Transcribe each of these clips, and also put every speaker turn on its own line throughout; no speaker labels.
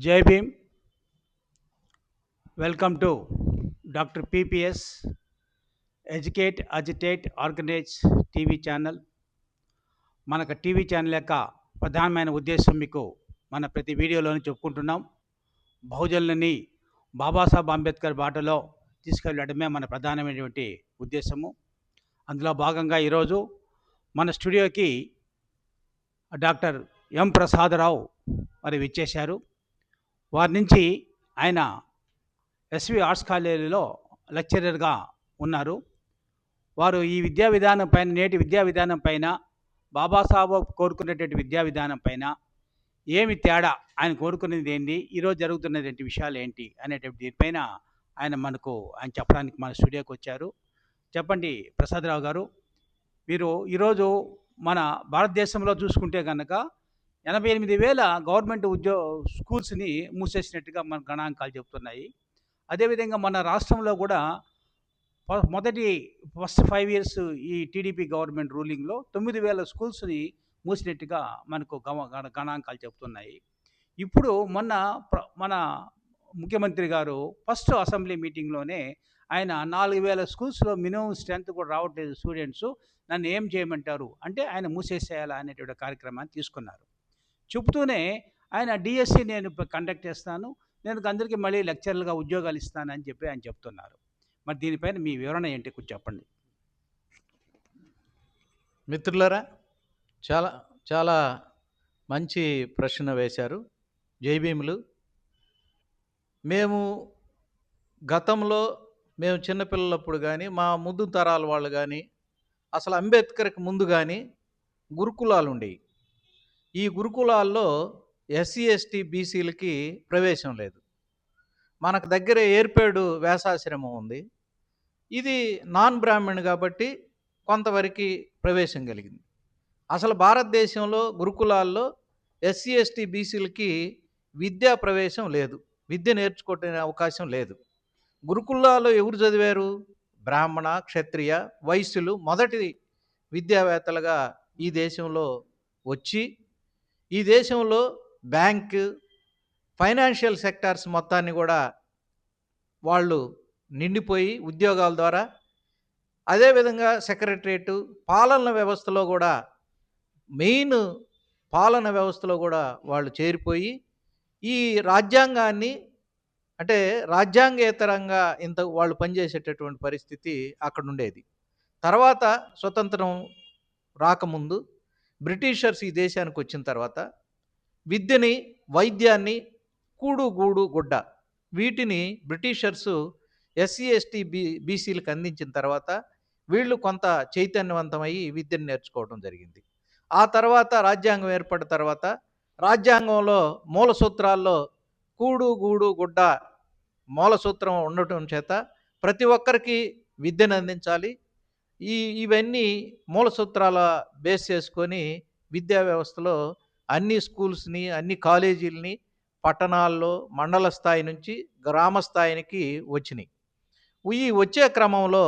జై Bhim. Welcome to doctor PPS educate agitate organise TV channel. మనకు TV channel యొక్క ప్రధానమైన ఉద్దేశం మీకు మన ప్రతి వీడియోలోనే చెప్పుకుంటున్నాం. బహుజనులని బాబాసాహెబ్ అంబేద్కర్ బాటలో తీసుకెళ్ళడమే మన ప్రధానమైనటువంటి ఉద్దేశము. అందులో భాగంగా ఈరోజు మన స్టూడియోకి డాక్టర్ ఎం ప్రసాదరావు మరి విచ్చేశారు. వారి నుంచి ఆయన ఎస్వి ఆర్ట్స్ కాలేజీలో లెక్చరర్గా ఉన్నారు. వారు ఈ విద్యా విధానం పైన, నేటి విద్యా విధానం పైన, బాబాసాహెబ్ కోరుకునేటువంటి విద్యా విధానం పైన ఏమి తేడా, ఆయన కోరుకునేది ఏంటి, ఈరోజు జరుగుతున్నటువంటి విషయాలు ఏంటి అనేటువంటి దీనిపైన ఆయన చెప్పడానికి మన స్టూడియోకి వచ్చారు. చెప్పండి ప్రసాదరావు గారు, మీరు ఈరోజు మన భారతదేశంలో చూసుకుంటే కనుక 88,000 గవర్నమెంట్ స్కూల్స్ని మూసేసినట్టుగా మన గణాంకాలు చెబుతున్నాయి. అదేవిధంగా మన రాష్ట్రంలో కూడా ఫస్ట్ 5 ఇయర్స్ ఈ టీడీపీ గవర్నమెంట్ రూలింగ్లో 9,000 స్కూల్స్ని మూసినట్టుగా మనకు గణాంకాలు చెబుతున్నాయి. ఇప్పుడు మన ముఖ్యమంత్రి గారు ఫస్ట్ అసెంబ్లీ మీటింగ్లోనే ఆయన 4,000 స్కూల్స్లో మినిమం స్ట్రెంత్ కూడా రావట్లేదు స్టూడెంట్స్, నన్ను ఏం చేయమంటారు అంటే ఆయన మూసేసేయాలా అనేటువంటి కార్యక్రమాన్ని తీసుకున్నారు. చెబుతూనే ఆయన డిఎస్సి నేను కండక్ట్ చేస్తాను, నేను అందరికీ మళ్ళీ లెక్చరర్లుగా ఉద్యోగాలు ఇస్తానని చెప్పి ఆయన చెప్తున్నారు. మరి దీనిపైన మీ వివరణ ఏంటి కొంచెం చెప్పండి.
మిత్రులారా, చాలా చాలా మంచి ప్రశ్న వేశారు. జై భీములు. గతంలో మేము చిన్నపిల్లలప్పుడు కానీ, మా ముందు తరాల వాళ్ళు కానీ, అసలు అంబేద్కర్కి ముందు కానీ గురుకులాలు ఉండేవి. ఈ గురుకులాల్లో ఎస్సీ ఎస్టీ బీసీలకి ప్రవేశం లేదు. మనకు దగ్గరే ఏర్పేడు వ్యాసాశ్రమం ఉంది. ఇది నాన్ బ్రాహ్మణ్ కాబట్టి కొంతవరకు ప్రవేశం కలిగింది. అసలు భారతదేశంలో గురుకులాల్లో ఎస్సీ ఎస్టీ బీసీలకి విద్యా ప్రవేశం లేదు, విద్య నేర్చుకోవటం అవకాశం లేదు. గురుకులాల్లో ఎవరు చదివారు? బ్రాహ్మణ, క్షత్రియ, వైశ్యులు మొదటి విద్యావేత్తలుగా ఈ దేశంలో వచ్చి, ఈ దేశంలో బ్యాంకు, ఫైనాన్షియల్ సెక్టార్స్ మొత్తాన్ని కూడా వాళ్ళు నిండిపోయి ఉద్యోగాల ద్వారా, అదేవిధంగా సెక్రటరేటు, పాలన వ్యవస్థలో కూడా, మెయిన్ పాలన వ్యవస్థలో కూడా వాళ్ళు చేరిపోయి ఈ రాజ్యాంగాన్ని, అంటే రాజ్యాంగేతరంగా వాళ్ళు పనిచేసేటటువంటి పరిస్థితి అక్కడ ఉండేది. తర్వాత స్వతంత్రం రాకముందు బ్రిటిషర్స్ ఈ దేశానికి వచ్చిన తర్వాత విద్యని, వైద్యాన్ని, కూడు గూడు గుడ్డ వీటిని బ్రిటిషర్సు ఎస్సీ ఎస్టీ బీసీలకు అందించిన తర్వాత వీళ్ళు కొంత చైతన్యవంతమయ్యి విద్యను నేర్చుకోవడం జరిగింది. ఆ తర్వాత రాజ్యాంగం ఏర్పడిన తర్వాత రాజ్యాంగంలో మూల సూత్రాల్లో కూడు గూడు గుడ్డ మూల సూత్రం ఉండటం చేత ప్రతి ఒక్కరికి విద్యను అందించాలి. ఇవన్నీ మూల సూత్రాల బేస్ చేసుకొని విద్యా వ్యవస్థలో అన్ని స్కూల్స్ని, అన్ని కాలేజీలని పట్టణాల్లో మండల స్థాయి నుంచి గ్రామ స్థాయికి వచ్చినాయి. ఈ వచ్చే క్రమంలో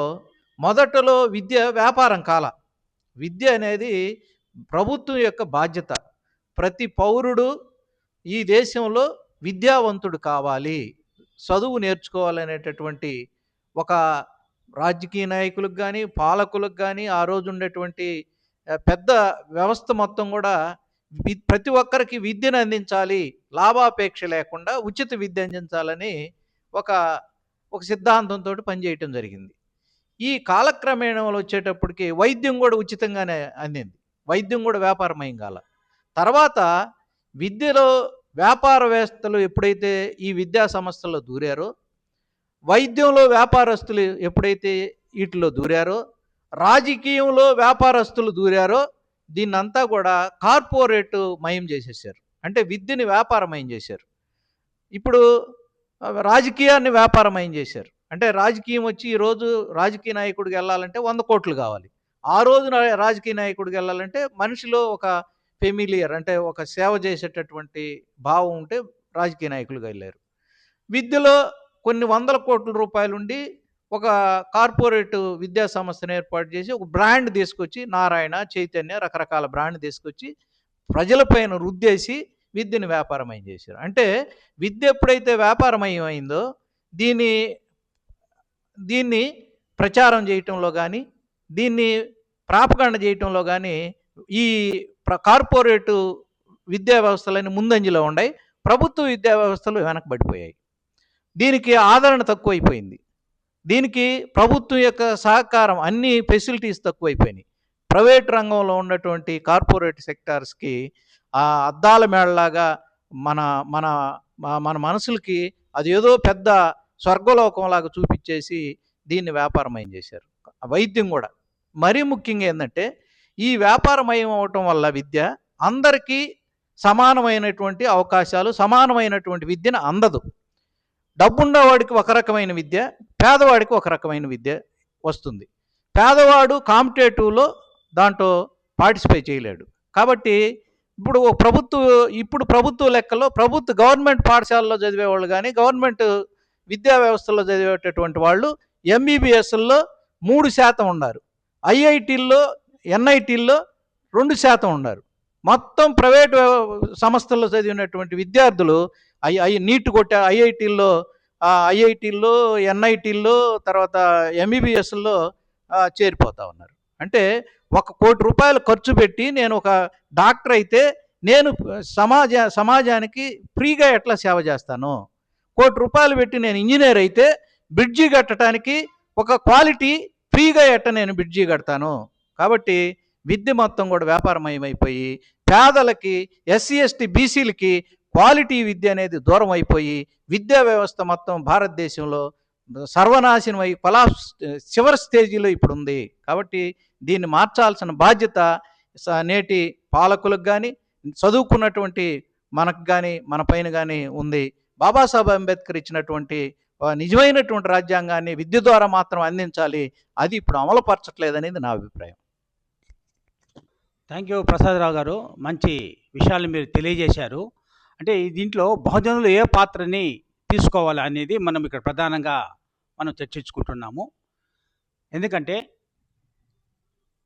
మొదటలో విద్య వ్యాపారం కాల. విద్య అనేది ప్రభుత్వం యొక్క బాధ్యత. ప్రతి పౌరుడు ఈ దేశంలో విద్యావంతుడు కావాలి, చదువు నేర్చుకోవాలనేటటువంటి ఒక రాజకీయ నాయకులకు కానీ, పాలకులకు కానీ, ఆ రోజు ఉండేటువంటి పెద్ద వ్యవస్థ మొత్తం కూడా ప్రతి ఒక్కరికి విద్యను అందించాలి, లాభాపేక్ష లేకుండా ఉచిత విద్య అందించాలని ఒక సిద్ధాంతంతో పనిచేయటం జరిగింది. ఈ కాలక్రమేణంలో వచ్చేటప్పటికి వైద్యం కూడా ఉచితంగానే అందింది. వైద్యం కూడా వ్యాపారమయం కాల. తర్వాత విద్యలో వ్యాపారవేత్తలు ఎప్పుడైతే ఈ విద్యా సంస్థల్లో దూరారో, వైద్యంలో వ్యాపారస్తులు ఎప్పుడైతే వీటిలో దూరారో, రాజకీయంలో వ్యాపారస్తులు దూరారో, దీన్నంతా కూడా కార్పొరేట్ మయం చేసేసారు. అంటే విద్యని వ్యాపారమయం చేశారు. ఇప్పుడు రాజకీయాన్ని వ్యాపారమయం చేశారు. అంటే రాజకీయం వచ్చి ఈరోజు రాజకీయ నాయకుడికి వెళ్ళాలంటే 100 కోట్లు కావాలి. ఆ రోజు రాజకీయ నాయకుడికి వెళ్ళాలంటే మనిషిలో ఒక ఫెమిలియర్, అంటే ఒక సేవ చేసేటటువంటి భావం ఉంటే రాజకీయ నాయకులుగా వెళ్ళారు. విద్యలో కొన్ని 100 కోట్ల రూపాయలు ఉండి ఒక కార్పొరేట్ విద్యా సంస్థను ఏర్పాటు చేసి ఒక బ్రాండ్ తీసుకొచ్చి, నారాయణ, చైతన్య, రకరకాల బ్రాండ్ తీసుకొచ్చి ప్రజలపైన రుద్దేసి విద్యను వ్యాపారమయం చేశారు. అంటే విద్య ఎప్పుడైతే వ్యాపారమయం అయిందో దీని దీన్ని ప్రచారం చేయటంలో కానీ, దీన్ని ప్రాపగండ చేయటంలో కానీ ఈ కార్పొరేటు విద్యా వ్యవస్థలన్నీ ముందంజలో ఉన్నాయి. ప్రభుత్వ విద్యా వ్యవస్థలు వెనకబడిపోయాయి. దీనికి ఆదరణ తక్కువైపోయింది. దీనికి ప్రభుత్వం యొక్క సహకారం, అన్ని ఫెసిలిటీస్ తక్కువైపోయినాయి. ప్రైవేట్ రంగంలో ఉన్నటువంటి కార్పొరేట్ సెక్టార్స్కి అద్దాల మేడలాగా మన మన మన మనసులకి అది ఏదో పెద్ద స్వర్గలోకంలాగా చూపించేసి దీన్ని వ్యాపారమయం చేశారు. వైద్యం కూడా మరీ ముఖ్యంగా ఏంటంటే ఈ వ్యాపారమయం అవటం వల్ల విద్య అందరికీ సమానమైనటువంటి అవకాశాలు, సమానమైనటువంటి విద్యను అందదు. డబ్బున్నవాడికి ఒక రకమైన విద్య, పేదవాడికి ఒక రకమైన విద్య వస్తుంది. పేదవాడు కాంపిటేటివ్లో దాంట్లో పార్టిసిపేట్ చేయలేడు. కాబట్టి ఇప్పుడు ప్రభుత్వ లెక్కలో గవర్నమెంట్ పాఠశాలలో చదివేవాళ్ళు కానీ, గవర్నమెంట్ విద్యా వ్యవస్థలో చదివేటటువంటి వాళ్ళు ఎంబీబీఎస్లో 3% ఉన్నారు, ఐఐటీల్లో ఎన్ఐటీల్లో 2% ఉన్నారు. మొత్తం ప్రైవేటు సంస్థల్లో చదివినటువంటి విద్యార్థులు నీట్ కొట్టే ఐఐటీల్లో ఎన్ఐటీల్లో తర్వాత ఎంబీబీఎస్లో చేరిపోతూ ఉన్నారు. అంటే ₹1,00,00,000 ఖర్చు పెట్టి నేను ఒక డాక్టర్ అయితే నేను సమాజానికి ఫ్రీగా ఎట్లా సేవ చేస్తాను? ₹1,00,00,000 పెట్టి నేను ఇంజనీర్ అయితే బ్రిడ్జి కట్టడానికి ఒక క్వాలిటీ ఫ్రీగా నేను బ్రిడ్జి కడతాను. కాబట్టి విద్య మొత్తం కూడా వ్యాపారమయమైపోయి పేదలకి, ఎస్సీ ఎస్టీ బీసీలకి క్వాలిటీ విద్య అనేది దూరం అయిపోయి విద్యా వ్యవస్థ మొత్తం భారతదేశంలో సర్వనాశనమై చివరి స్టేజీలో ఇప్పుడు ఉంది. కాబట్టి దీన్ని మార్చాల్సిన బాధ్యత నేటి పాలకులకు కానీ, చదువుకున్నటువంటి మనకు కానీ, మన పైన కానీ ఉంది. బాబాసాహెబ్ అంబేద్కర్ ఇచ్చినటువంటి నిజమైనటువంటి రాజ్యాంగాన్ని విద్య ద్వారా మాత్రం అందించాలి. అది ఇప్పుడు అమలుపరచట్లేదనేది నా అభిప్రాయం.
థ్యాంక్ యూ ప్రసాదరావు గారు, మంచి విషయాలు మీరు తెలియజేశారు. అంటే దీంట్లో బహుజనులు ఏ పాత్రని తీసుకోవాలి అనేది మనం ఇక్కడ ప్రధానంగా చర్చించుకుంటున్నాము. ఎందుకంటే